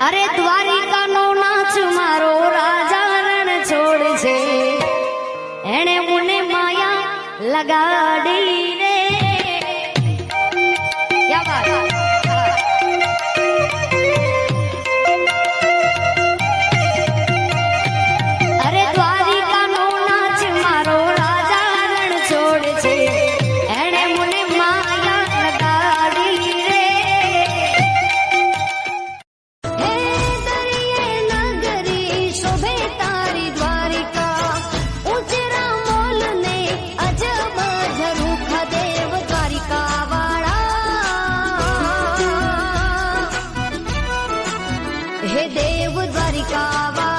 અરે દ્વારિકાનો નાચ મારો રાજા રણ છોડ છે, એણે મને માયા લગાડી રે. ક્યા વાત. અરે દ્વારિકાનો નાચ મારો રાજા રણ છોડ છે, એણે મને માયા લગાડી રે. હે દરિયે નગરી શોભે તારી દ્વારિકા, ઉજરા મોલ ને અજબ ઝરૂખા દેવ દ્વારિકા વાળા. હે દેવ દ્વારિકા વાળા.